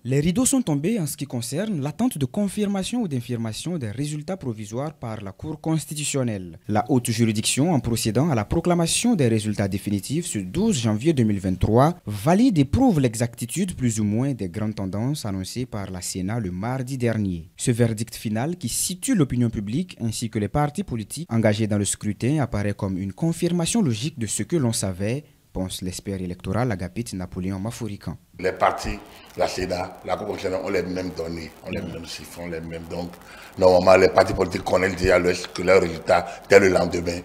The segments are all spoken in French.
Les rideaux sont tombés en ce qui concerne l'attente de confirmation ou d'infirmation des résultats provisoires par la Cour constitutionnelle. La haute juridiction, en procédant à la proclamation des résultats définitifs ce 12 janvier 2023, valide et prouve l'exactitude plus ou moins des grandes tendances annoncées par la Sénat le mardi dernier. Ce verdict final qui situe l'opinion publique ainsi que les partis politiques engagés dans le scrutin apparaît comme une confirmation logique de ce que l'on savait, pense l'expert électoral Agapit Napoléon Maforican. Les partis, la Sénat, la Cour constitutionnelle ont les mêmes données, ont les mêmes chiffres, ont les mêmes. Donc, normalement, les partis politiques connaissent déjà que leur résultat dès le lendemain,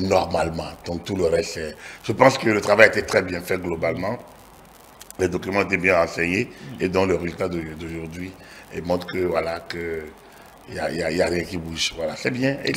normalement. Donc, tout le reste, je pense que le travail a été très bien fait globalement. Les documents étaient bien renseignés et donc le résultat d'aujourd'hui montre que, voilà, que il n'y a rien qui bouge. Voilà, c'est bien et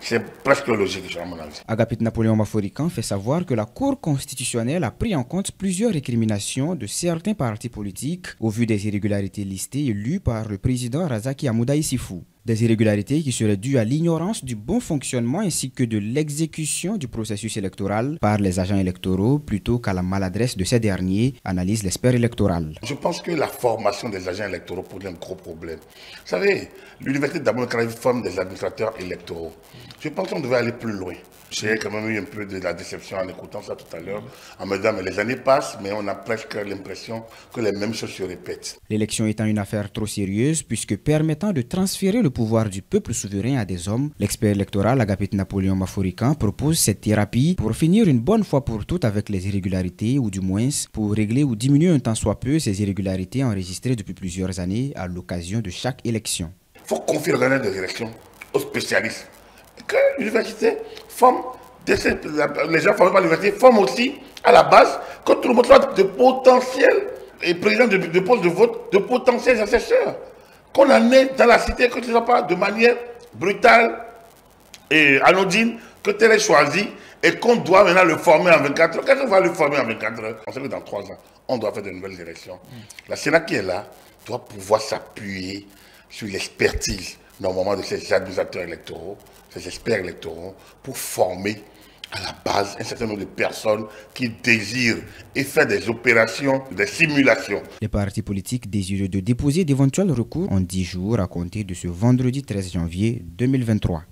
c'est presque logique, à mon avis. Agapit Napoléon Maforican fait savoir que la Cour constitutionnelle a pris en compte plusieurs récriminations de certains partis politiques au vu des irrégularités listées et lues par le président Razaki Hamouda Issifou. Des irrégularités qui seraient dues à l'ignorance du bon fonctionnement ainsi que de l'exécution du processus électoral par les agents électoraux plutôt qu'à la maladresse de ces derniers, analyse l'expert électoral. Je pense que la formation des agents électoraux pose un gros problème. Vous savez, l'université d'Abou-Caraïbes forme des administrateurs électoraux. Je pense qu'on devait aller plus loin. J'ai quand même eu un peu de la déception en écoutant ça tout à l'heure, en me disant, mais les années passent, mais on a presque l'impression que les mêmes choses se répètent. L'élection étant une affaire trop sérieuse, puisque permettant de transférer le pouvoir du peuple souverain à des hommes, l'expert électoral Agapit Napoléon Maforican propose cette thérapie pour finir une bonne fois pour toutes avec les irrégularités, ou du moins pour régler ou diminuer un tant soit peu ces irrégularités enregistrées depuis plusieurs années à l'occasion de chaque élection. Il faut confier le gagnant des élections aux spécialistes. Que l'université forme, les gens formés par l'université forment aussi à la base, que tout le monde soit de potentiels et présidents de postes de vote, de potentiels assesseurs. Qu'on en ait dans la cité, que ce ne soit pas de manière brutale et anodine, que tel est choisi et qu'on doit maintenant le former en 24 heures. Qu'est-ce qu'on va le former en 24 heures? On sait que dans 3 ans, on doit faire de nouvelles élections. La Sénat qui est là doit pouvoir s'appuyer sur l'expertise normalement de ces administrateurs électoraux, ces experts électoraux, pour former à la base un certain nombre de personnes qui désirent et faire des opérations, des simulations. Les partis politiques désireux de déposer d'éventuels recours en 10 jours à compter de ce vendredi 13 janvier 2023.